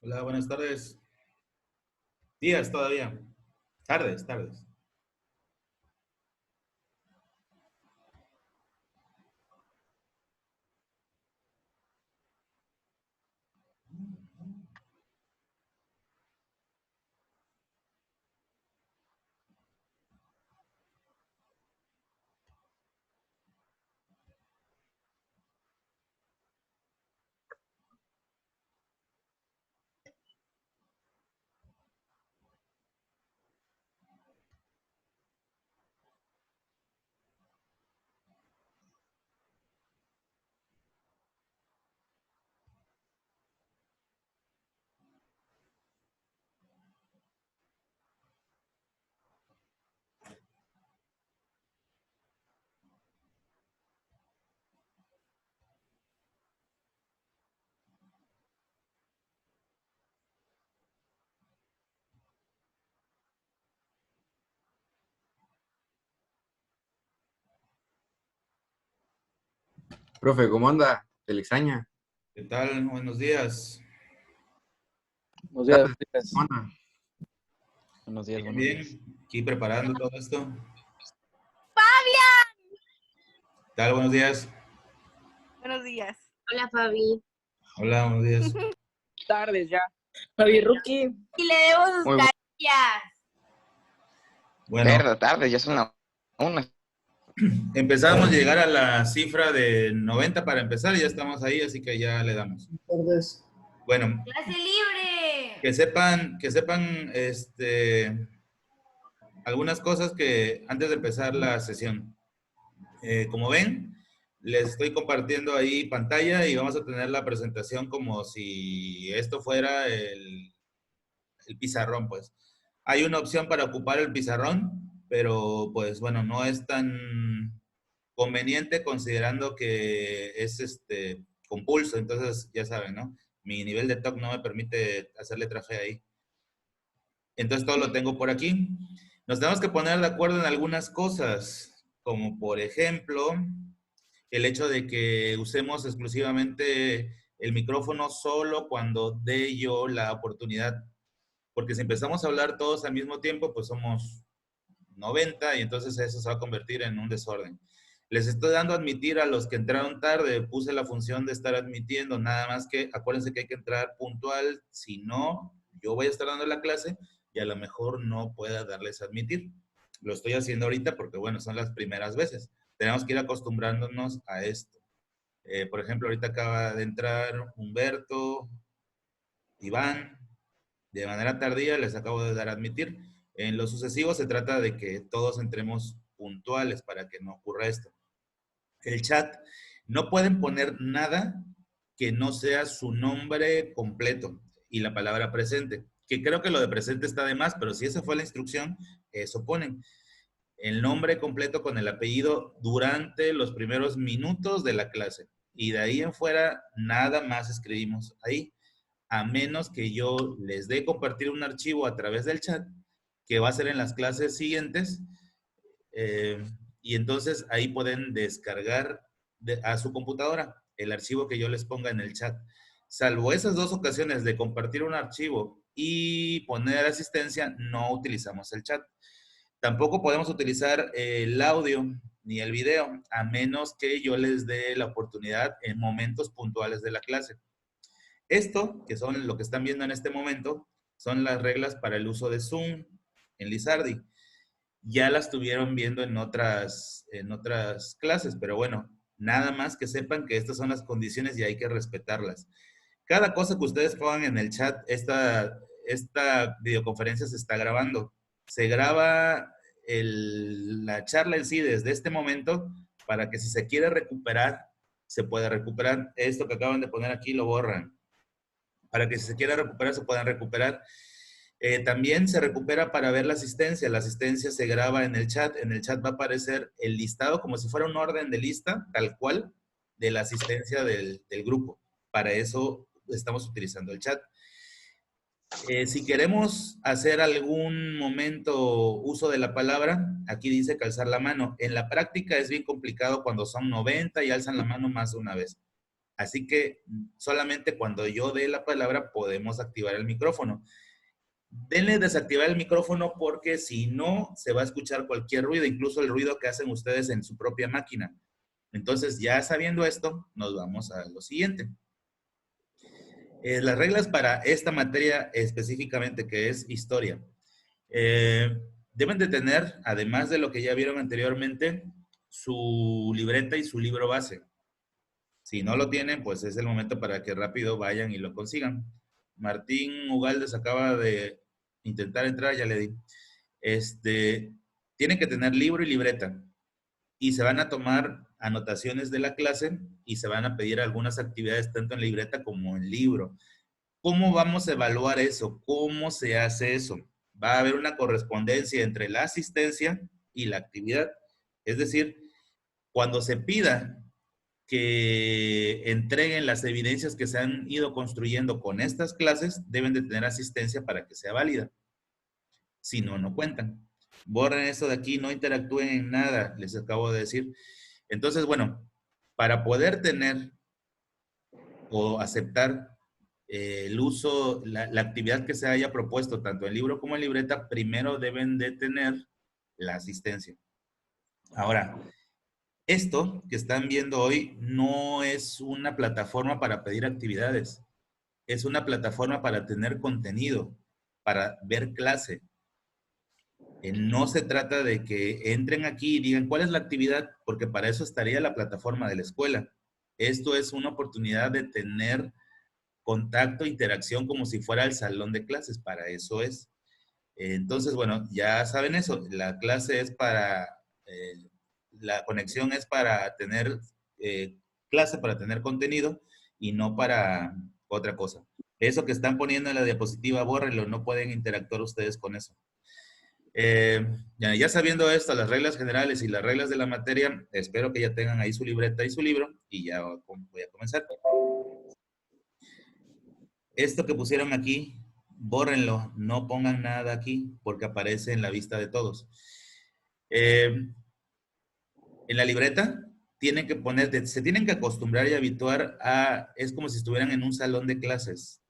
Hola, buenas tardes. Días todavía. Tardes, tardes. Profe, ¿cómo anda? ¿Se le extraña? ¿Qué tal? Buenos días. Buenos días, Tardes, buenos días. ¿cómo anda? Buenos días, Bien, buenos días. bien. Aquí preparando todo esto. ¿Qué tal? Buenos días. Buenos días. Hola, Fabi. Hola, buenos días. Tardes ya. Fabi Rookie. Y le debo sus Muy bu- carillas. Bueno, tarde, ya son una. empezamos a llegar a la cifra de 90 para empezar y ya estamos ahí, así que ya le damos. Bueno, ¡Clase libre! que sepan, algunas cosas que antes de empezar la sesión. Como ven, les estoy compartiendo ahí pantalla y vamos a tener la presentación como si esto fuera el pizarrón, pues. Hay una opción para ocupar el pizarrón, pero pues bueno, no es tan conveniente considerando que es con pulso, entonces ya saben, ¿no? Mi nivel de TOC no me permite hacer letra G ahí. Entonces todo lo tengo por aquí. Nos tenemos que poner de acuerdo en algunas cosas, como por ejemplo, el hecho de que usemos exclusivamente el micrófono solo cuando dé yo la oportunidad. Porque si empezamos a hablar todos al mismo tiempo, pues somos 90 y entonces eso se va a convertir en un desorden. Les estoy dando a admitir a los que entraron tarde, puse la función de estar admitiendo, nada más que acuérdense que hay que entrar puntual, si no, yo voy a estar dando la clase y a lo mejor no pueda darles a admitir. Lo estoy haciendo ahorita porque, bueno, son las primeras veces. Tenemos que ir acostumbrándonos a esto. Por ejemplo, ahorita acaba de entrar Humberto, Iván, de manera tardía les acabo de dar a admitir. En lo sucesivo se trata de que todos entremos puntuales para que no ocurra esto. El chat, no pueden poner nada que no sea su nombre completo y la palabra presente, que creo que lo de presente está de más, pero si esa fue la instrucción, eso ponen. El nombre completo con el apellido durante los primeros minutos de la clase. Y de ahí en fuera, nada más escribimos ahí, a menos que yo les dé compartir un archivo a través del chat, que va a ser en las clases siguientes, eh, y entonces ahí pueden descargar a su computadora el archivo que yo les ponga en el chat. Salvo esas dos ocasiones de compartir un archivo y poner asistencia, no utilizamos el chat. Tampoco podemos utilizar el audio ni el video, a menos que yo les dé la oportunidad en momentos puntuales de la clase. Esto, que son lo que están viendo en este momento, son las reglas para el uso de Zoom en Lizardi. Ya las estuvieron viendo en otras clases, pero bueno, nada más que sepan que estas son las condiciones y hay que respetarlas. Cada cosa que ustedes pongan en el chat, esta videoconferencia se está grabando. Se graba la charla en sí desde este momento para que si se quiere recuperar, se pueda recuperar. Esto que acaban de poner aquí lo borran para que si se quiera recuperar se puedan recuperar. También se recupera para ver la asistencia. La asistencia se graba en el chat. En el chat va a aparecer el listado como si fuera un orden de lista, tal cual, de la asistencia del grupo. Para eso estamos utilizando el chat. Si queremos hacer algún momento uso de la palabra, aquí dice que alzar la mano. En la práctica es bien complicado cuando son 90 y alzan la mano más de una vez. Así que solamente cuando yo dé la palabra podemos activar el micrófono. Denle desactivar el micrófono porque si no, se va a escuchar cualquier ruido, incluso el ruido que hacen ustedes en su propia máquina. Entonces, ya sabiendo esto, nos vamos a lo siguiente. Las reglas para esta materia específicamente, que es historia. Deben de tener, además de lo que ya vieron anteriormente, su libreta y su libro base. Si no lo tienen, pues es el momento para que rápido vayan y lo consigan. Martín Ugaldes acaba de intentar entrar, ya le di. Tienen que tener libro y libreta. Y se van a tomar anotaciones de la clase y se van a pedir algunas actividades tanto en libreta como en libro. ¿Cómo vamos a evaluar eso? ¿Cómo se hace eso? Va a haber una correspondencia entre la asistencia y la actividad. Es decir, cuando se pida que entreguen las evidencias que se han ido construyendo con estas clases, deben de tener asistencia para que sea válida. Si no, no cuentan. Borren eso de aquí, no interactúen en nada, les acabo de decir. Entonces, bueno, para poder tener o aceptar el uso, la actividad que se haya propuesto, tanto en libro como en libreta, primero deben de tener la asistencia. Ahora, esto que están viendo hoy no es una plataforma para pedir actividades, es una plataforma para tener contenido, para ver clase. No se trata de que entren aquí y digan cuál es la actividad, porque para eso estaría la plataforma de la escuela. Esto es una oportunidad de tener contacto, interacción como si fuera el salón de clases, para eso es. Entonces, bueno, ya saben eso, la clase es para, la conexión es para tener clase, para tener contenido y no para otra cosa. Eso que están poniendo en la diapositiva, bórrenlo, no pueden interactuar ustedes con eso. Ya sabiendo esto, las reglas generales y las reglas de la materia, espero que ya tengan ahí su libreta y su libro y ya voy a comenzar. Esto que pusieron aquí, bórrenlo, no pongan nada aquí porque aparece en la vista de todos. En la libreta tienen que poner, se tienen que acostumbrar y habituar a, es como si estuvieran en un salón de clases.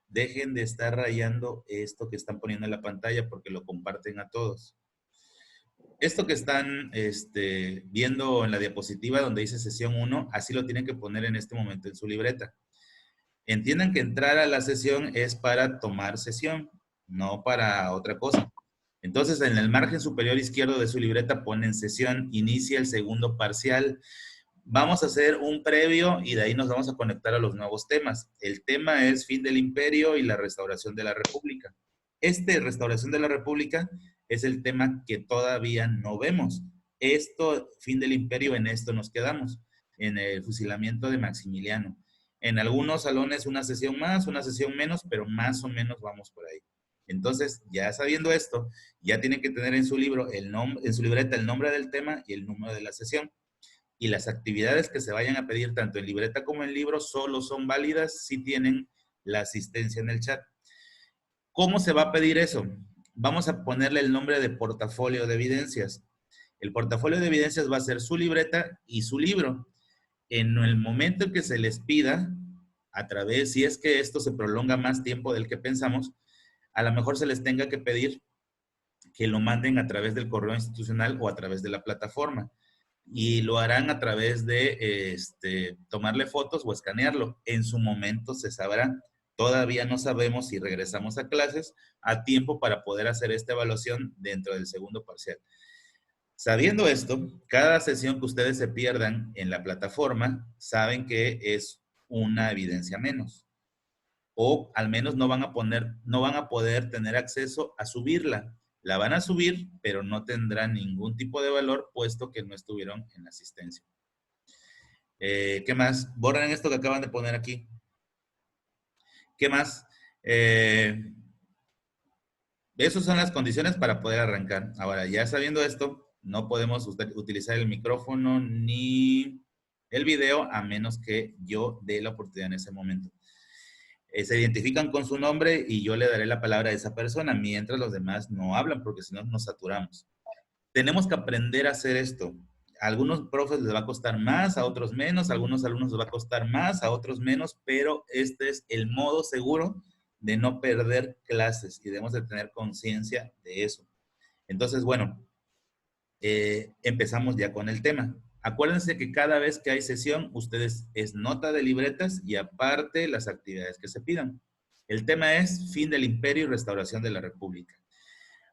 Dejen de estar rayando esto que están poniendo en la pantalla porque lo comparten a todos. Esto que están viendo en la diapositiva donde dice sesión 1, así lo tienen que poner en este momento en su libreta. Entiendan que entrar a la sesión es para tomar sesión, no para otra cosa. Entonces, en el margen superior izquierdo de su libreta ponen sesión, inicia el segundo parcial. Vamos a hacer un previo y de ahí nos vamos a conectar a los nuevos temas. El tema es fin del imperio y la restauración de la república. Restauración de la república es el tema que todavía no vemos. Fin del imperio, en esto nos quedamos, en el fusilamiento de Maximiliano. En algunos salones una sesión más, una sesión menos, pero más o menos vamos por ahí. Entonces, ya sabiendo esto, ya tienen que tener en su libro, en su libreta, el nombre del tema y el número de la sesión. Y las actividades que se vayan a pedir, tanto en libreta como en libro, solo son válidas si tienen la asistencia en el chat. ¿Cómo se va a pedir eso? Vamos a ponerle el nombre de portafolio de evidencias. El portafolio de evidencias va a ser su libreta y su libro. En el momento en que se les pida, a través, si es que esto se prolonga más tiempo del que pensamos, a lo mejor se les tenga que pedir que lo manden a través del correo institucional o a través de la plataforma. Y lo harán a través de tomarle fotos o escanearlo. En su momento se sabrá. Todavía no sabemos si regresamos a clases a tiempo para poder hacer esta evaluación dentro del segundo parcial. Sabiendo esto, cada sesión que ustedes se pierdan en la plataforma, saben que es una evidencia menos. O al menos no van a poder tener acceso a subirla. La van a subir, pero no tendrán ningún tipo de valor, puesto que no estuvieron en asistencia. ¿Qué más? Borren esto que acaban de poner aquí. ¿Qué más? Esas son las condiciones para poder arrancar. Ahora, ya sabiendo esto, no podemos utilizar el micrófono ni el video a menos que yo dé la oportunidad en ese momento. Se identifican con su nombre y yo le daré la palabra a esa persona mientras los demás no hablan, porque si no nos saturamos. Tenemos que aprender a hacer esto. A algunos profes les va a costar más, a otros menos, a algunos alumnos les va a costar más, a otros menos, pero este es el modo seguro de no perder clases y debemos de tener conciencia de eso. Entonces, bueno, empezamos ya con el tema. Acuérdense que cada vez que hay sesión, ustedes es nota de libretas y aparte las actividades que se pidan. El tema es fin del imperio y restauración de la república.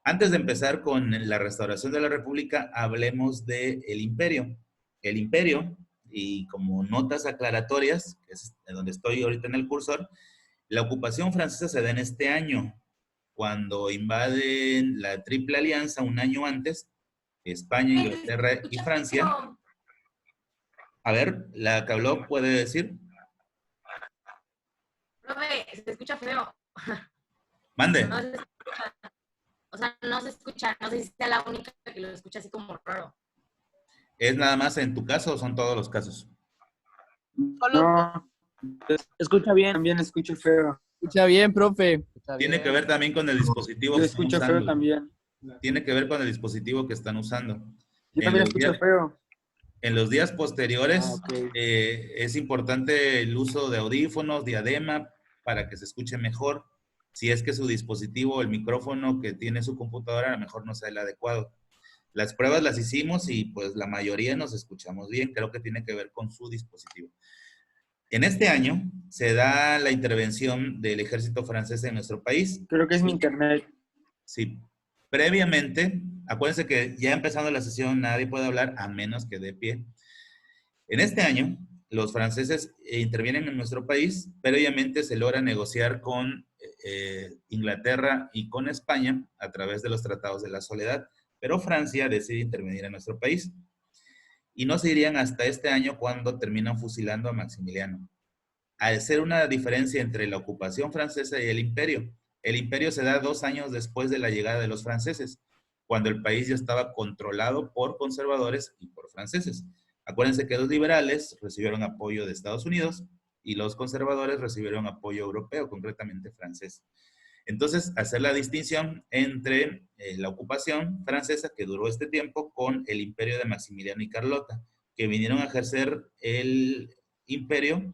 Antes de empezar con la restauración de la república, hablemos del imperio. El imperio, y como notas aclaratorias, que es donde estoy ahorita en el cursor, la ocupación francesa se da en este año, cuando invaden la Triple Alianza un año antes, España, Inglaterra y Francia. A ver, la que habló puede decir. Profe, se escucha feo. Mande. No se escucha. O sea, no se escucha. No sé si sea la única que lo escucha así como raro. ¿Es nada más en tu caso o son todos los casos? No, Escucha bien. también escucho feo. Escucha bien, profe. Tiene que ver también con el dispositivo Yo que están escucho feo usando. también. Tiene que ver con el dispositivo que están usando. Yo En también los escucho días- feo. En los días posteriores Ok. es importante el uso de audífonos, diadema, para que se escuche mejor. Si es que su dispositivo, el micrófono que tiene su computadora, a lo mejor no sea el adecuado. Las pruebas las hicimos y pues la mayoría nos escuchamos bien. Creo que tiene que ver con su dispositivo. En este año se da la intervención del ejército francés en nuestro país. Creo que es mi internet. Sí, previamente, acuérdense que ya empezando la sesión nadie puede hablar a menos que dé pie. En este año, los franceses intervienen en nuestro país, previamente se logra negociar con Inglaterra y con España a través de los tratados de la soledad, pero Francia decide intervenir en nuestro país. Y no se irían hasta este año cuando terminan fusilando a Maximiliano. Al ser una diferencia entre la ocupación francesa y el imperio se da 2 años después de la llegada de los franceses, cuando el país ya estaba controlado por conservadores y por franceses. Acuérdense que los liberales recibieron apoyo de Estados Unidos y los conservadores recibieron apoyo europeo, concretamente francés. Entonces, hacer la distinción entre la ocupación francesa, que duró este tiempo, con el imperio de Maximiliano y Carlota, que vinieron a ejercer el imperio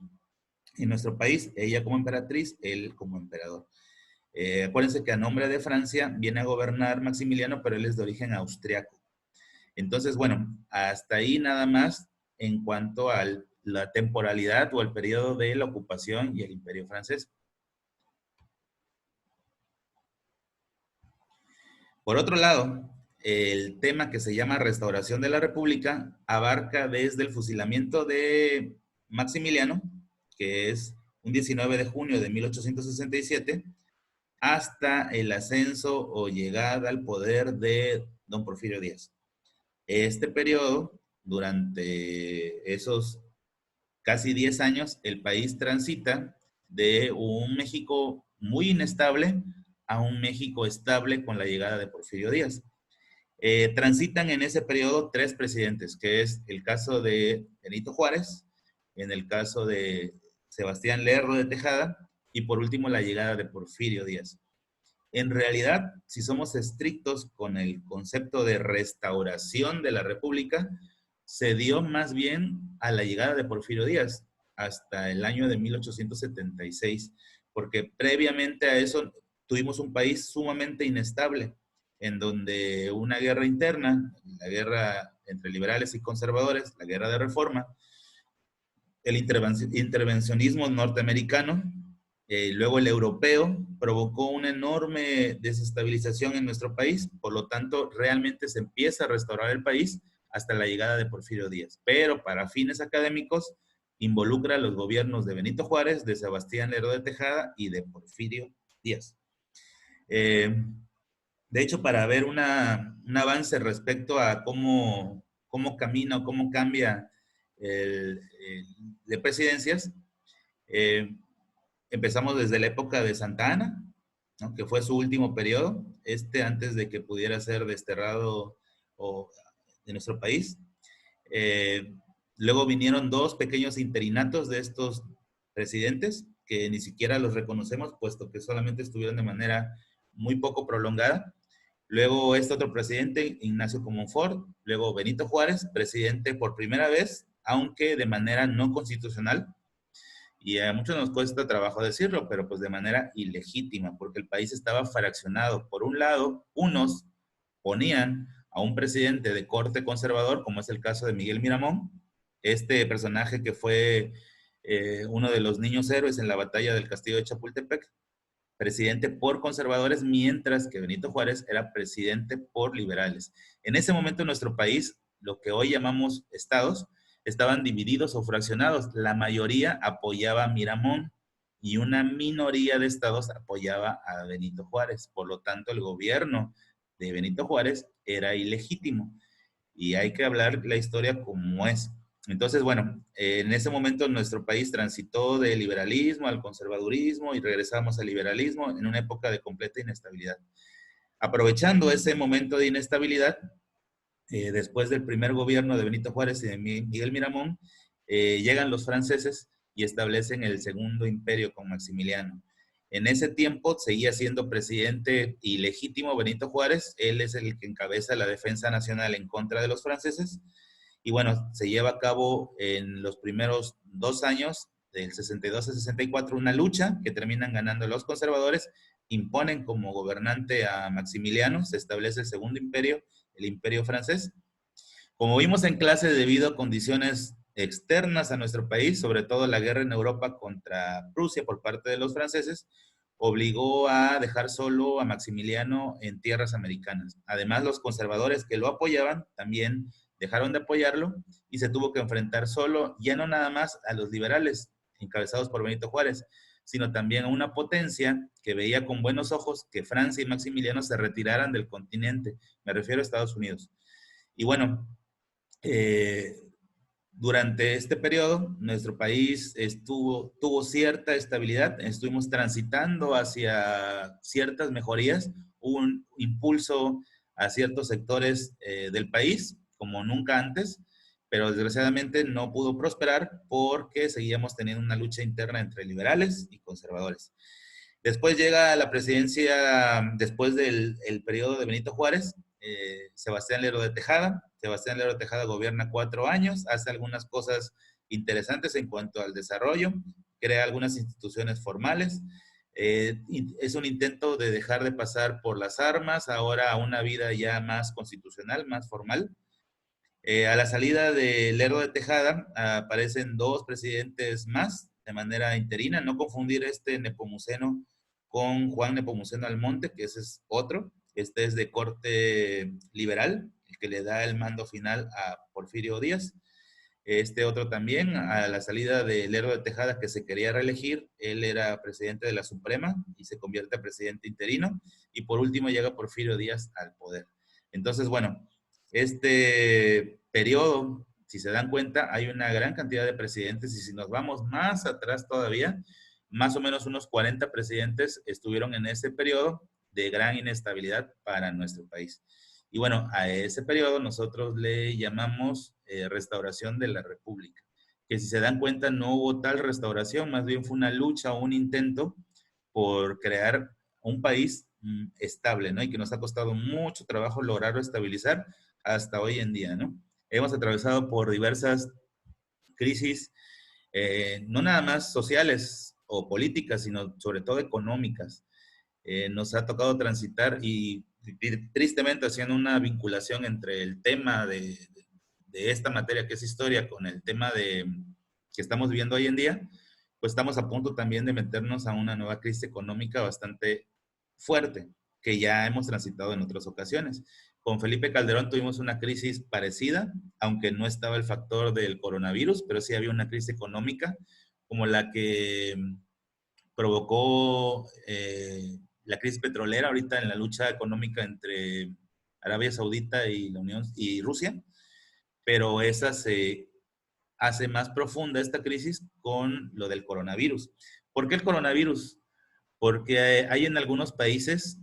en nuestro país, ella como emperatriz, él como emperador. Acuérdense que a nombre de Francia viene a gobernar Maximiliano, pero él es de origen austriaco. Entonces, bueno, hasta ahí nada más en cuanto a la temporalidad o el periodo de la ocupación y el imperio francés. Por otro lado, el tema que se llama restauración de la República abarca desde el fusilamiento de Maximiliano, que es un 19 de junio de 1867, hasta el ascenso o llegada al poder de don Porfirio Díaz. Este periodo, durante esos casi 10 años, el país transita de un México muy inestable a un México estable con la llegada de Porfirio Díaz. Transitan en ese periodo 3 presidentes, que es el caso de Benito Juárez, en el caso de Sebastián Lerdo de Tejada, y por último la llegada de Porfirio Díaz. En realidad, si somos estrictos con el concepto de restauración de la República, se dio más bien a la llegada de Porfirio Díaz, hasta el año de 1876, porque previamente a eso tuvimos un país sumamente inestable, en donde una guerra interna, la guerra entre liberales y conservadores, la guerra de reforma, el intervencionismo norteamericano, luego el europeo, provocó una enorme desestabilización en nuestro país, por lo tanto, realmente se empieza a restaurar el país hasta la llegada de Porfirio Díaz. Pero para fines académicos, involucra a los gobiernos de Benito Juárez, de Sebastián Lerdo de Tejada y de Porfirio Díaz. De hecho, para ver un avance respecto a cómo camina o cómo cambia de presidencias, empezamos desde la época de Santa Anna, ¿no?, que fue su último periodo, antes de que pudiera ser desterrado de nuestro país. Luego vinieron 2 pequeños interinatos de estos presidentes, que ni siquiera los reconocemos, puesto que solamente estuvieron de manera muy poco prolongada. Luego este otro presidente, Ignacio Comonfort. Luego Benito Juárez, presidente por primera vez, aunque de manera no constitucional. Y a muchos nos cuesta trabajo decirlo, pero pues de manera ilegítima, porque el país estaba fraccionado. Por un lado, unos ponían a un presidente de corte conservador, como es el caso de Miguel Miramón, este personaje que fue uno de los niños héroes en la batalla del Castillo de Chapultepec, presidente por conservadores, mientras que Benito Juárez era presidente por liberales. En ese momento en nuestro país, lo que hoy llamamos estados, estaban divididos o fraccionados. La mayoría apoyaba a Miramón y una minoría de estados apoyaba a Benito Juárez. Por lo tanto, el gobierno de Benito Juárez era ilegítimo. Y hay que hablar la historia como es. Entonces, bueno, en ese momento nuestro país transitó del liberalismo al conservadurismo y regresamos al liberalismo en una época de completa inestabilidad. Aprovechando ese momento de inestabilidad, después del primer gobierno de Benito Juárez y de Miguel Miramón, llegan los franceses y establecen el segundo imperio con Maximiliano. En ese tiempo seguía siendo presidente ilegítimo Benito Juárez, él es el que encabeza la defensa nacional en contra de los franceses, y bueno, se lleva a cabo en los primeros 2 años, del 62 al 64, una lucha que terminan ganando los conservadores, imponen como gobernante a Maximiliano, se establece el segundo imperio, el imperio francés. Como vimos en clase, debido a condiciones externas a nuestro país, sobre todo la guerra en Europa contra Prusia por parte de los franceses, obligó a dejar solo a Maximiliano en tierras americanas. Además, los conservadores que lo apoyaban también dejaron de apoyarlo y se tuvo que enfrentar solo, ya no nada más a los liberales encabezados por Benito Juárez, sino también a una potencia que veía con buenos ojos que Francia y Maximiliano se retiraran del continente. Me refiero a Estados Unidos. Y bueno, durante este periodo, nuestro país tuvo cierta estabilidad, estuvimos transitando hacia ciertas mejorías, hubo un impulso a ciertos sectores del país, como nunca antes, pero desgraciadamente no pudo prosperar porque seguíamos teniendo una lucha interna entre liberales y conservadores. Después llega la presidencia, después del periodo de Benito Juárez, Sebastián Lerdo de Tejada. Sebastián Lerdo de Tejada gobierna 4 años, hace algunas cosas interesantes en cuanto al desarrollo, crea algunas instituciones formales, es un intento de dejar de pasar por las armas, ahora a una vida ya más constitucional, más formal. A la salida de Lerdo de Tejada aparecen 2 presidentes más de manera interina, no confundir este Nepomuceno con Juan Nepomuceno Almonte, que ese es otro, este es de corte liberal, el que le da el mando final a Porfirio Díaz. Este otro también, a la salida de Lerdo de Tejada, que se quería reelegir, él era presidente de la Suprema y se convierte en presidente interino, y por último llega Porfirio Díaz al poder. Entonces, bueno, este periodo, si se dan cuenta, hay una gran cantidad de presidentes y si nos vamos más atrás todavía, más o menos unos 40 presidentes estuvieron en ese periodo de gran inestabilidad para nuestro país. Y bueno, a ese periodo nosotros le llamamos restauración de la República, que si se dan cuenta no hubo tal restauración, más bien fue una lucha o un intento por crear un país estable, ¿no? Y que nos ha costado mucho trabajo lograrlo estabilizar hasta hoy en día, ¿no? Hemos atravesado por diversas crisis, no nada más sociales o políticas, sino sobre todo económicas. Nos ha tocado transitar y tristemente haciendo una vinculación entre el tema de esta materia que es historia con el tema que estamos viviendo hoy en día, pues estamos a punto también de meternos a una nueva crisis económica bastante fuerte, que ya hemos transitado en otras ocasiones. Con Felipe Calderón tuvimos una crisis parecida, aunque no estaba el factor del coronavirus, pero sí había una crisis económica como la que provocó la crisis petrolera ahorita en la lucha económica entre Arabia Saudita y la Unión y Rusia, pero esa se hace más profunda esta crisis con lo del coronavirus. ¿Por qué el coronavirus? Porque hay en algunos países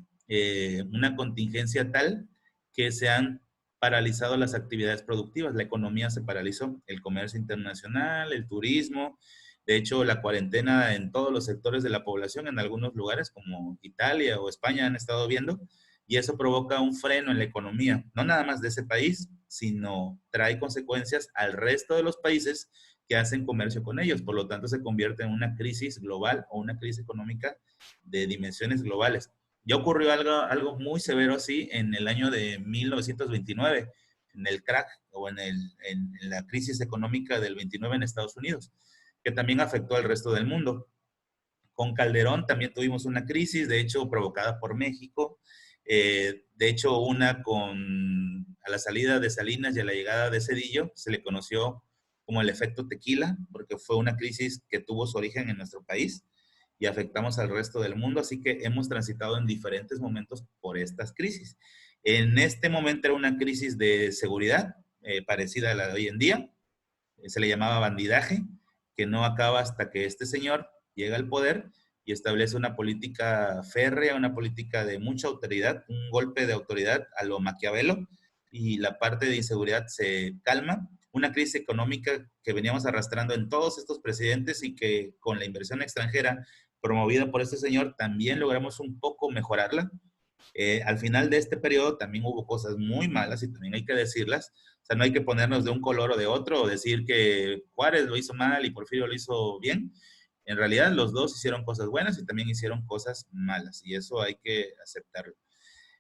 una contingencia tal que se han paralizado las actividades productivas, la economía se paralizó, el comercio internacional, el turismo, de hecho la cuarentena en todos los sectores de la población, en algunos lugares como Italia o España han estado viendo y eso provoca un freno en la economía, no nada más de ese país, sino trae consecuencias al resto de los países que hacen comercio con ellos. Por lo tanto, se convierte en una crisis global o una crisis económica de dimensiones globales. Ya ocurrió algo muy severo así en el año de 1929, en el crack o en la crisis económica del 29 en Estados Unidos, que también afectó al resto del mundo. Con Calderón también tuvimos una crisis, de hecho, provocada por México. De hecho, a la salida de Salinas y a la llegada de Zedillo, se le conoció como el efecto tequila, porque fue una crisis que tuvo su origen en nuestro país y afectamos al resto del mundo, así que hemos transitado en diferentes momentos por estas crisis. En este momento era una crisis de seguridad, parecida a la de hoy en día, se le llamaba bandidaje, que no acaba hasta que este señor llega al poder y establece una política férrea, una política de mucha autoridad, un golpe de autoridad a lo Maquiavelo, y la parte de inseguridad se calma. Una crisis económica que veníamos arrastrando en todos estos presidentes y que con la inversión extranjera promovida por este señor también logramos un poco mejorarla. Al final de este periodo también hubo cosas muy malas y también hay que decirlas. O sea, no hay que ponernos de un color o de otro o decir que Juárez lo hizo mal y Porfirio lo hizo bien. En realidad los dos hicieron cosas buenas y también hicieron cosas malas y eso hay que aceptarlo.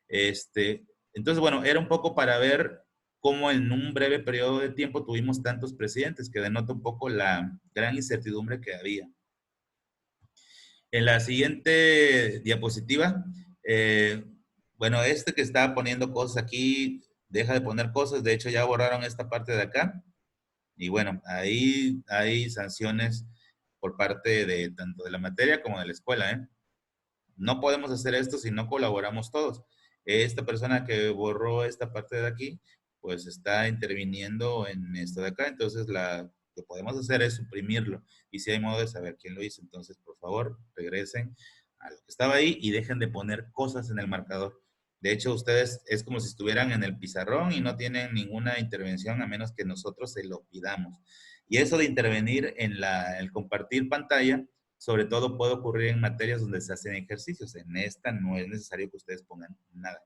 Entonces, bueno, era un poco para ver cómo en un breve periodo de tiempo tuvimos tantos presidentes, que denota un poco la gran incertidumbre que había. En la siguiente diapositiva, bueno, que estaba poniendo cosas aquí, deja de poner cosas, de hecho ya borraron esta parte de acá, y bueno, ahí hay sanciones por parte de tanto de la materia como de la escuela, ¿eh? No podemos hacer esto si no colaboramos todos. Esta persona que borró esta parte de aquí, pues está interviniendo en esto de acá, entonces lo que podemos hacer es suprimirlo, y si hay modo de saber quién lo hizo, entonces por favor regresen a lo que estaba ahí y dejen de poner cosas en el marcador. De hecho, ustedes es como si estuvieran en el pizarrón y no tienen ninguna intervención a menos que nosotros se lo pidamos. Y eso de intervenir en el compartir pantalla, sobre todo puede ocurrir en materias donde se hacen ejercicios. En esta no es necesario que ustedes pongan nada.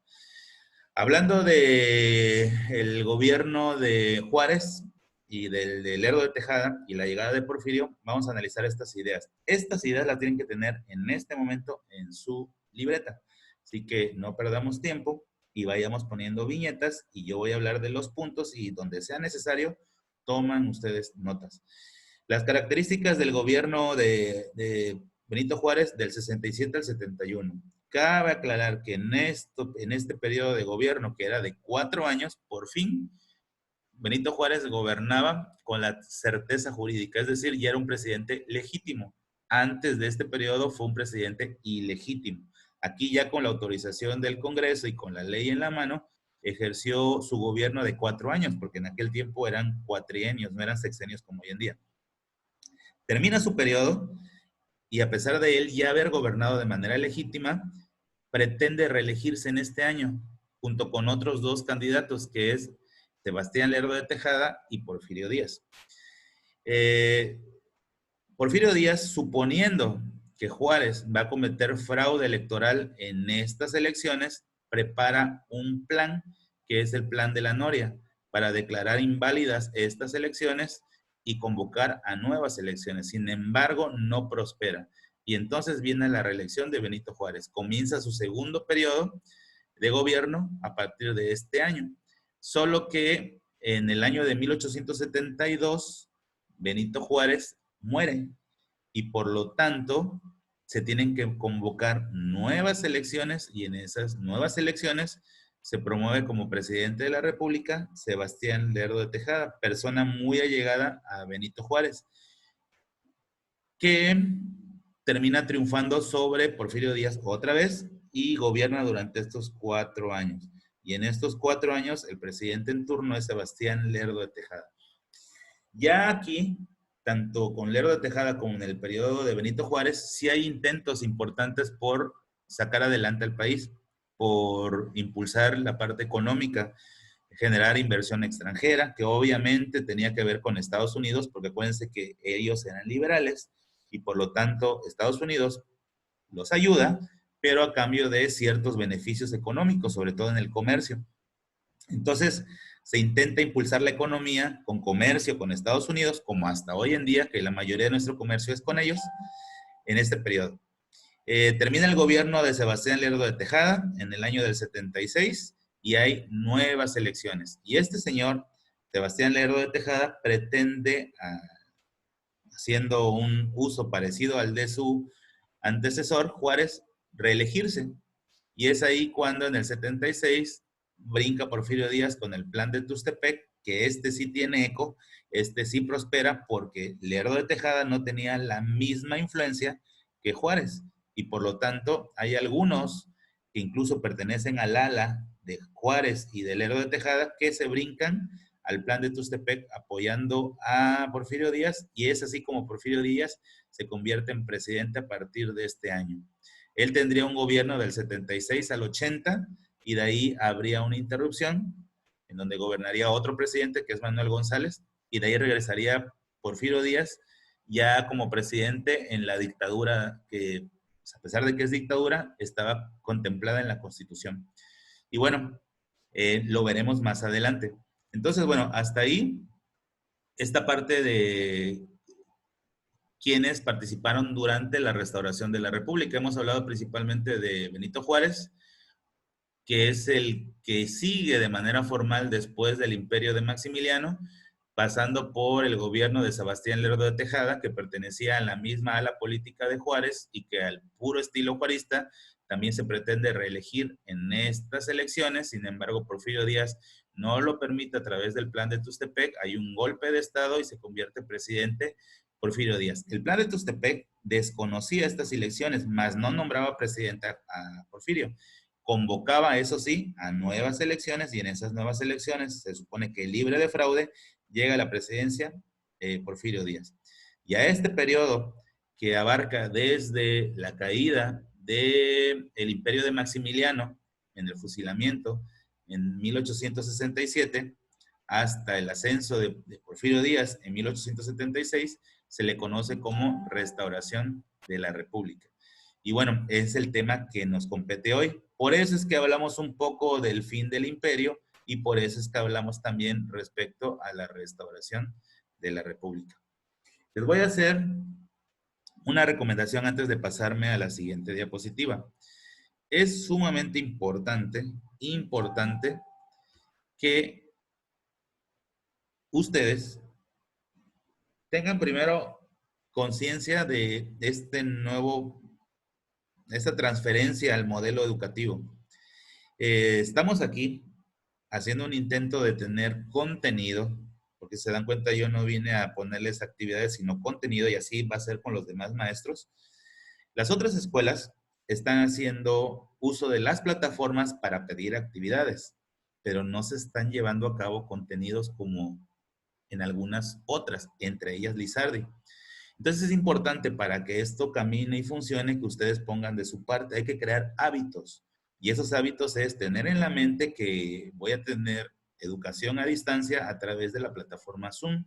Hablando del gobierno de Juárez y del Lerdo de Tejada y la llegada de Porfirio, vamos a analizar estas ideas. Estas ideas las tienen que tener en este momento en su libreta. Así que no perdamos tiempo y vayamos poniendo viñetas y yo voy a hablar de los puntos y donde sea necesario, toman ustedes notas. Las características del gobierno de Benito Juárez del 67 al 71. Cabe aclarar que en este periodo de gobierno, que era de 4 años, por fin, Benito Juárez gobernaba con la certeza jurídica, es decir, ya era un presidente legítimo. Antes de este periodo fue un presidente ilegítimo. Aquí ya con la autorización del Congreso y con la ley en la mano, ejerció su gobierno de 4 años, porque en aquel tiempo eran cuatrienios, no eran sexenios como hoy en día. Termina su periodo y a pesar de él ya haber gobernado de manera legítima, pretende reelegirse en este año, junto con otros 2 candidatos, que es Sebastián Lerdo de Tejada y Porfirio Díaz. Porfirio Díaz, suponiendo que Juárez va a cometer fraude electoral en estas elecciones, prepara un plan, que es el plan de la Noria, para declarar inválidas estas elecciones y convocar a nuevas elecciones. Sin embargo, no prospera. Y entonces viene la reelección de Benito Juárez. Comienza su segundo periodo de gobierno a partir de este año. Solo que en el año de 1872, Benito Juárez muere y por lo tanto se tienen que convocar nuevas elecciones y en esas nuevas elecciones se promueve como presidente de la República Sebastián Lerdo de Tejada, persona muy allegada a Benito Juárez, que termina triunfando sobre Porfirio Díaz otra vez y gobierna durante estos 4 años. Y en estos 4 años el presidente en turno es Sebastián Lerdo de Tejada. Ya aquí, tanto con Lerdo de Tejada como en el periodo de Benito Juárez, sí hay intentos importantes por sacar adelante al país, por impulsar la parte económica, generar inversión extranjera, que obviamente tenía que ver con Estados Unidos, porque acuérdense que ellos eran liberales y por lo tanto Estados Unidos los ayuda pero a cambio de ciertos beneficios económicos, sobre todo en el comercio. Entonces, se intenta impulsar la economía con comercio con Estados Unidos, como hasta hoy en día, que la mayoría de nuestro comercio es con ellos, en este periodo. Termina el gobierno de Sebastián Lerdo de Tejada en el año del 76 y hay nuevas elecciones. Y este señor, Sebastián Lerdo de Tejada, pretende, haciendo un uso parecido al de su antecesor, Juárez, reelegirse. Y es ahí cuando en el 76 brinca Porfirio Díaz con el plan de Tustepec, que este sí tiene eco, este sí prospera porque Lerdo de Tejada no tenía la misma influencia que Juárez. Y por lo tanto, hay algunos que incluso pertenecen al ala de Juárez y de Lerdo de Tejada que se brincan al plan de Tustepec apoyando a Porfirio Díaz, y es así como Porfirio Díaz se convierte en presidente a partir de este año. Él tendría un gobierno del 76 al 80 y de ahí habría una interrupción en donde gobernaría otro presidente que es Manuel González y de ahí regresaría Porfirio Díaz ya como presidente en la dictadura que, pues, a pesar de que es dictadura, estaba contemplada en la Constitución. Y bueno, lo veremos más adelante. Entonces, bueno, hasta ahí esta parte de quienes participaron durante la restauración de la República. Hemos hablado principalmente de Benito Juárez, que es el que sigue de manera formal después del imperio de Maximiliano, pasando por el gobierno de Sebastián Lerdo de Tejada, que pertenecía a la misma ala política de Juárez y que al puro estilo juarista también se pretende reelegir en estas elecciones. Sin embargo, Porfirio Díaz no lo permite a través del plan de Tustepec. Hay un golpe de Estado y se convierte presidente Porfirio Díaz. El plan de Tustepec desconocía estas elecciones, mas no nombraba presidente a Porfirio. Convocaba, eso sí, a nuevas elecciones y en esas nuevas elecciones se supone que libre de fraude llega a la presidencia Porfirio Díaz. Y a este periodo que abarca desde la caída del imperio de Maximiliano en el fusilamiento en 1867 hasta el ascenso de Porfirio Díaz en 1876, se le conoce como restauración de la República. Y bueno, es el tema que nos compete hoy. Por eso es que hablamos un poco del fin del imperio y por eso es que hablamos también respecto a la restauración de la República. Les voy a hacer una recomendación antes de pasarme a la siguiente diapositiva. Es sumamente importante que ustedes tengan primero conciencia de esta transferencia al modelo educativo. Estamos aquí haciendo un intento de tener contenido, porque se dan cuenta, yo no vine a ponerles actividades, sino contenido, y así va a ser con los demás maestros. Las otras escuelas están haciendo uso de las plataformas para pedir actividades, pero no se están llevando a cabo contenidos como en algunas otras, entre ellas Lizardi. Entonces es importante para que esto camine y funcione que ustedes pongan de su parte. Hay que crear hábitos. Y esos hábitos es tener en la mente que voy a tener educación a distancia a través de la plataforma Zoom.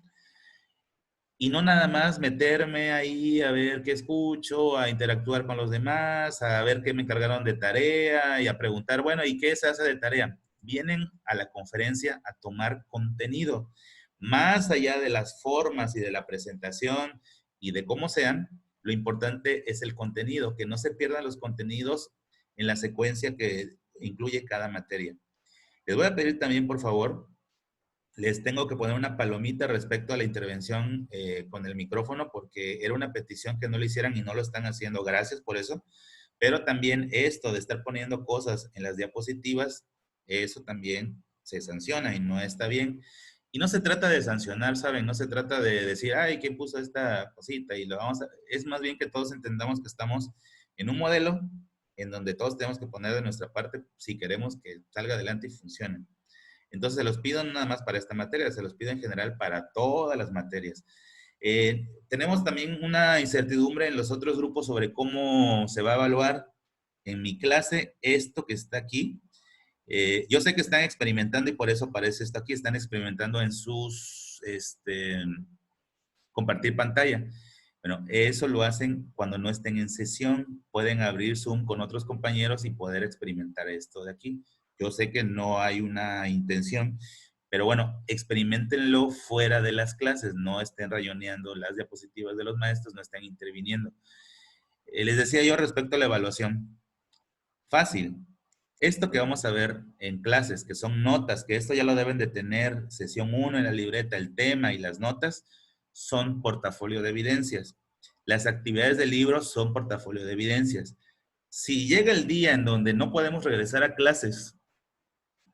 Y no nada más meterme ahí a ver qué escucho, a interactuar con los demás, a ver qué me encargaron de tarea y a preguntar, bueno, ¿y qué se hace de tarea? Vienen a la conferencia a tomar contenido. Más allá de las formas y de la presentación y de cómo sean, lo importante es el contenido, que no se pierdan los contenidos en la secuencia que incluye cada materia. Les voy a pedir también, por favor, les tengo que poner una palomita respecto a la intervención con el micrófono, porque era una petición que no lo hicieran y no lo están haciendo. Gracias por eso. Pero también esto de estar poniendo cosas en las diapositivas, eso también se sanciona y no está bien. Y no se trata de sancionar, ¿saben? No se trata de decir, ay, ¿quién puso esta cosita? Y lo vamos a... Es más bien que todos entendamos que estamos en un modelo en donde todos tenemos que poner de nuestra parte si queremos que salga adelante y funcione. Entonces se los pido no nada más para esta materia, se los pido en general para todas las materias. Tenemos también una incertidumbre en los otros grupos sobre cómo se va a evaluar en mi clase esto que está aquí. Yo sé que están experimentando y por eso aparece esto aquí, están experimentando en sus compartir pantalla. Bueno, eso lo hacen cuando no estén en sesión. Pueden abrir Zoom con otros compañeros y poder experimentar esto de aquí. Yo sé que no hay una intención, pero bueno, experimentenlo fuera de las clases. No estén rayoneando las diapositivas de los maestros, no estén interviniendo. Les decía yo respecto a la evaluación. Fácil. Esto que vamos a ver en clases, que son notas, que esto ya lo deben de tener, sesión 1 en la libreta, el tema y las notas, son portafolio de evidencias. Las actividades del libro son portafolio de evidencias. Si llega el día en donde no podemos regresar a clases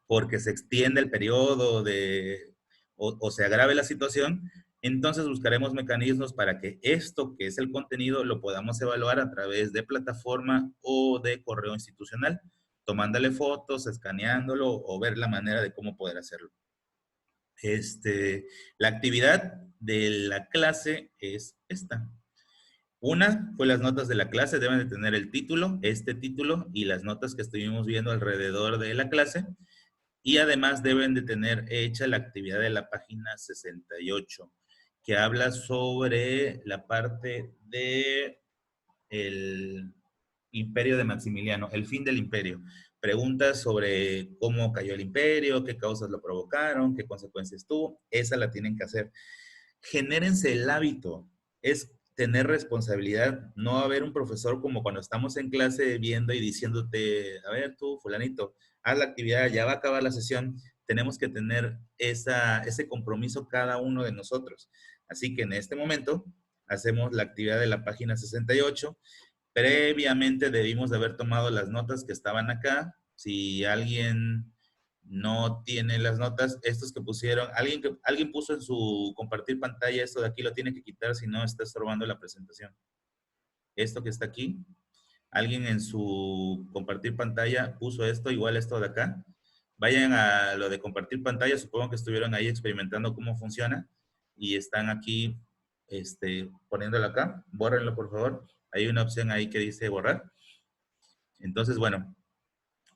porque se extiende el periodo o se agrave la situación, entonces buscaremos mecanismos para que esto que es el contenido lo podamos evaluar a través de plataforma o de correo institucional, tomándole fotos, escaneándolo o ver la manera de cómo poder hacerlo. La actividad de la clase es esta. Una, pues las notas de la clase deben de tener el título, este título y las notas que estuvimos viendo alrededor de la clase. Y además deben de tener hecha la actividad de la página 68, que habla sobre la parte de el imperio de Maximiliano, el fin del imperio. Preguntas sobre cómo cayó el imperio, qué causas lo provocaron, qué consecuencias tuvo. Esa la tienen que hacer. Genérense el hábito. Es tener responsabilidad. No va a haber un profesor como cuando estamos en clase viendo y diciéndote, a ver tú, fulanito, haz la actividad, ya va a acabar la sesión. Tenemos que tener ese compromiso cada uno de nosotros. Así que en este momento hacemos la actividad de la página 68. Previamente debimos de haber tomado las notas que estaban acá. Si alguien no tiene las notas, estos que pusieron, alguien puso en su compartir pantalla, esto de aquí lo tiene que quitar si no está estorbando la presentación. Esto que está aquí, alguien en su compartir pantalla puso esto, igual esto de acá. Vayan a lo de compartir pantalla, supongo que estuvieron ahí experimentando cómo funciona y están aquí poniéndolo acá. Bórrenlo, por favor. Hay una opción ahí que dice borrar. Entonces, bueno,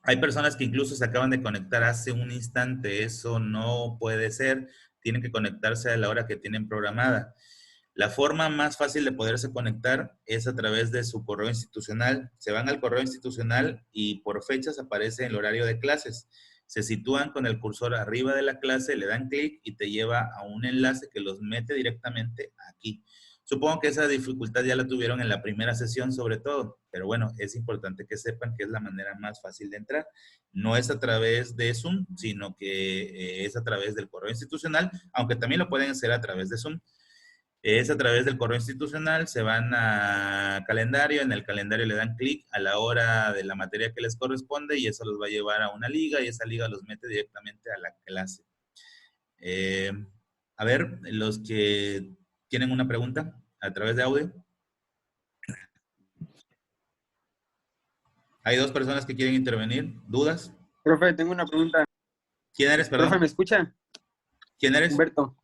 hay personas que incluso se acaban de conectar hace un instante. Eso no puede ser. Tienen que conectarse a la hora que tienen programada. La forma más fácil de poderse conectar es a través de su correo institucional. Se van al correo institucional y por fechas aparece el horario de clases. Se sitúan con el cursor arriba de la clase, le dan clic y te lleva a un enlace que los mete directamente aquí. Supongo que esa dificultad ya la tuvieron en la primera sesión sobre todo, pero bueno, es importante que sepan que es la manera más fácil de entrar. No es a través de Zoom, sino que es a través del correo institucional, aunque también lo pueden hacer a través de Zoom. Es a través del correo institucional, se van a calendario, en el calendario le dan clic a la hora de la materia que les corresponde y eso los va a llevar a una liga y esa liga los mete directamente a la clase. A ver, los que tienen una pregunta a través de audio. Hay dos personas que quieren intervenir. ¿Dudas? Profe, tengo una pregunta. ¿Quién eres, perdón? Profe, ¿me escucha? ¿Quién eres? Humberto.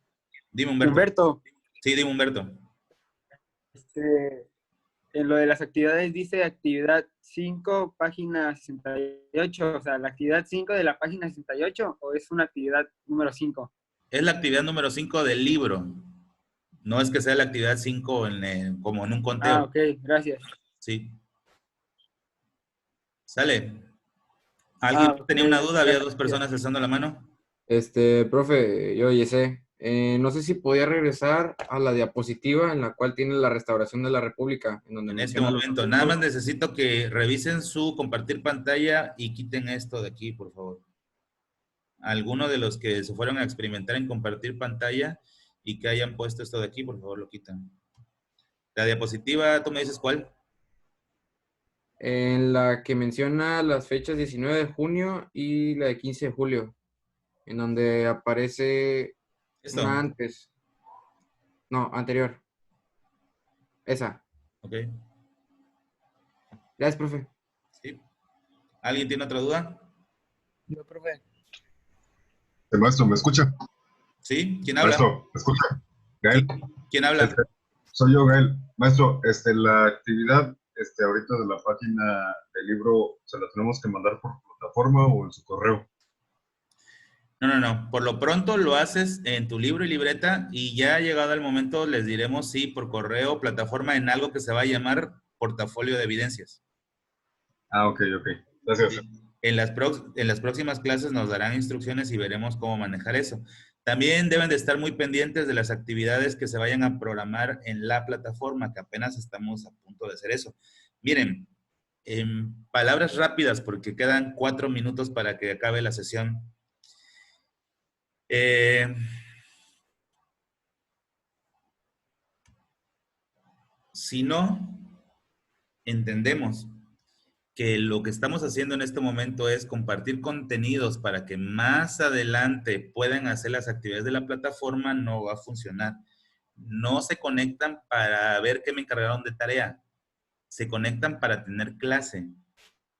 Dime, Humberto. Humberto, Sí, dime, Humberto. en lo de las actividades dice actividad 5, página 68. O sea, ¿la actividad 5 de la página 68 o es una actividad número 5? Es la actividad número 5 del libro. No es que sea la actividad 5 como en un conteo. Ah, ok, gracias. Sí. ¿Sale? ¿Alguien tenía una duda? Había dos personas alzando la mano. Profe, yo sé. No sé si podía regresar a la diapositiva en la cual tiene la restauración de la República. En este momento, nada más necesito que revisen su compartir pantalla y quiten esto de aquí, por favor. Alguno de los que se fueron a experimentar en compartir pantalla y que hayan puesto esto de aquí, por favor, lo quitan. La diapositiva, ¿tú me dices cuál? En la que menciona las fechas 19 de junio y la de 15 de julio, en donde aparece Esto. una antes. No, anterior. Esa. Ok. Gracias, profe. Sí. ¿Alguien tiene otra duda? Yo, profe. El maestro, ¿me escucha? ¿Sí? ¿Quién habla? Maestro, ¿me escucha? Gael. ¿Quién habla? Soy yo, Gael. Maestro, la actividad ahorita de la página del libro, ¿se la tenemos que mandar por plataforma o en su correo? No. Por lo pronto lo haces en tu libro y libreta y ya llegado el momento les diremos si por correo o plataforma en algo que se va a llamar portafolio de evidencias. Ah, ok. Gracias. En las próximas clases nos darán instrucciones y veremos cómo manejar eso. También deben de estar muy pendientes de las actividades que se vayan a programar en la plataforma, que apenas estamos a punto de hacer eso. Miren, en palabras rápidas, porque quedan 4 minutos para que acabe la sesión. Si no entendemos que lo que estamos haciendo en este momento es compartir contenidos para que más adelante puedan hacer las actividades de la plataforma, no va a funcionar. No se conectan para ver qué me encargaron de tarea. Se conectan para tener clase.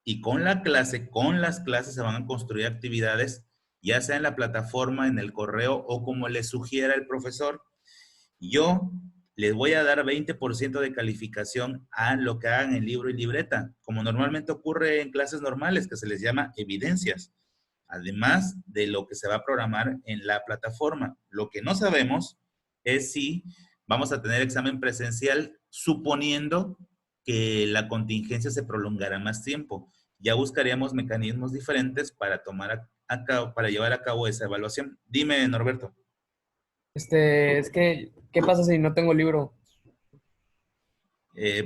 Y con la clase, con las clases se van a construir actividades, ya sea en la plataforma, en el correo o como les sugiera el profesor. Yo les voy a dar 20% de calificación a lo que hagan en libro y libreta, como normalmente ocurre en clases normales, que se les llama evidencias, además de lo que se va a programar en la plataforma. Lo que no sabemos es si vamos a tener examen presencial, suponiendo que la contingencia se prolongará más tiempo. Ya buscaríamos mecanismos diferentes para para llevar a cabo esa evaluación. Dime, Norberto. Es que, ¿qué pasa si no tengo libro?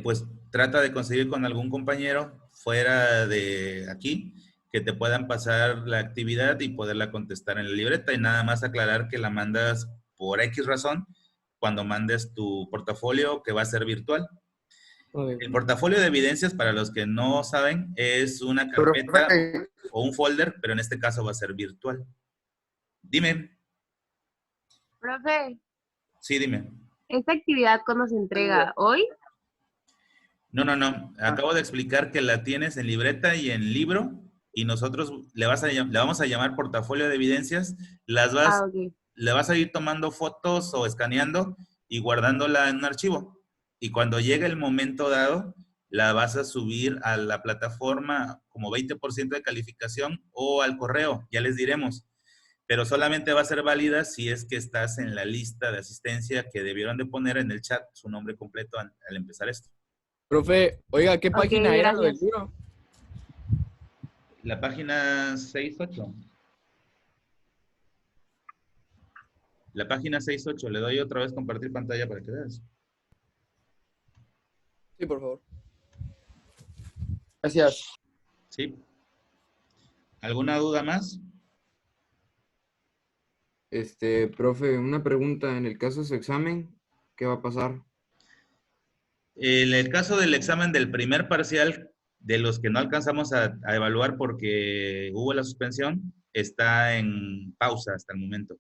Pues trata de conseguir con algún compañero fuera de aquí que te puedan pasar la actividad y poderla contestar en la libreta y nada más aclarar que la mandas por X razón cuando mandes tu portafolio que va a ser virtual. Ok. El portafolio de evidencias, para los que no saben, es una carpeta o un folder, pero en este caso va a ser virtual. Dime. Profe, Sí, dime. ¿esta actividad cuándo se entrega? ¿Hoy? No. Acabo de explicar que la tienes en libreta y en libro y nosotros le vamos a llamar portafolio de evidencias. Ok. Le vas a ir tomando fotos o escaneando y guardándola en un archivo. Y cuando llegue el momento dado, la vas a subir a la plataforma como 20% de calificación o al correo, ya les diremos. Pero solamente va a ser válida si es que estás en la lista de asistencia que debieron de poner en el chat su nombre completo al empezar esto. Profe, oiga, ¿qué Ok, página era lo del gracias. libro? La página 68. La página 68. Le doy otra vez compartir pantalla para que veas. Sí, por favor. Gracias. ¿Sí? ¿Alguna duda más? Profe, una pregunta. En el caso de su examen, ¿qué va a pasar? En el caso del examen del primer parcial, de los que no alcanzamos a evaluar porque hubo la suspensión, está en pausa hasta el momento.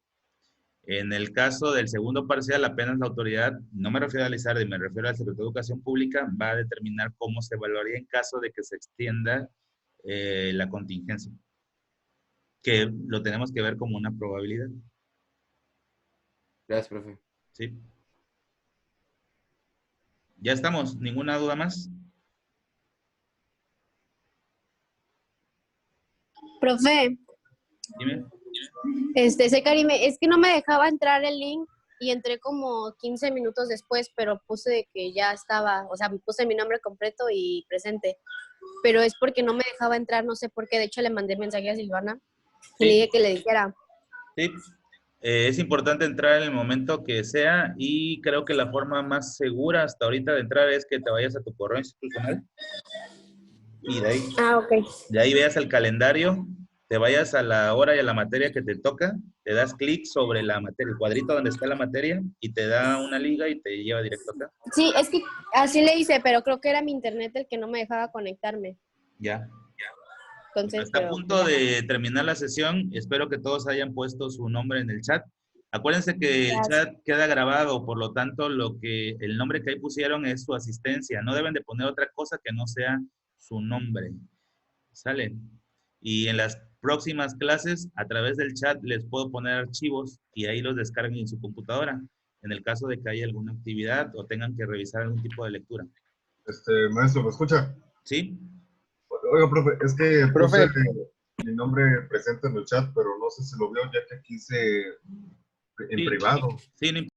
En el caso del segundo parcial, apenas la autoridad, no me refiero a Lizardi, me refiero al Secretario de Educación Pública, va a determinar cómo se evaluaría en caso de que se extienda la contingencia. Que lo tenemos que ver como una probabilidad. Gracias, profe. ¿Sí? Ya estamos. ¿Ninguna duda más? Profe, Dime. soy Karime. Es que no me dejaba entrar el link y entré como 15 minutos después, pero puse que ya estaba, o sea, puse mi nombre completo y presente. Pero es porque no me dejaba entrar, no sé por qué. De hecho, le mandé mensaje a Silvana y le dije que le dijera. Sí. Es importante entrar en el momento que sea y creo que la forma más segura hasta ahorita de entrar es que te vayas a tu correo institucional y de ahí veas el calendario, te vayas a la hora y a la materia que te toca, te das clic sobre la materia, el cuadrito donde está la materia y te da una liga y te lleva directo acá. Sí, es que así le hice, pero creo que era mi internet el que no me dejaba conectarme. Ya. Entonces, Está a punto de terminar la sesión. Espero que todos hayan puesto su nombre en el chat. Acuérdense que el chat queda grabado, por lo tanto, el nombre que ahí pusieron es su asistencia. No deben de poner otra cosa que no sea su nombre. ¿Sale? Y en las próximas clases, a través del chat, les puedo poner archivos y ahí los descarguen en su computadora, en el caso de que haya alguna actividad o tengan que revisar algún tipo de lectura. Maestro, ¿me escucha? ¿Sí? Oiga, profe, es que Profe. mi nombre presente en el chat, pero no sé si lo vio, ya que aquí en Sí. privado. Sí, no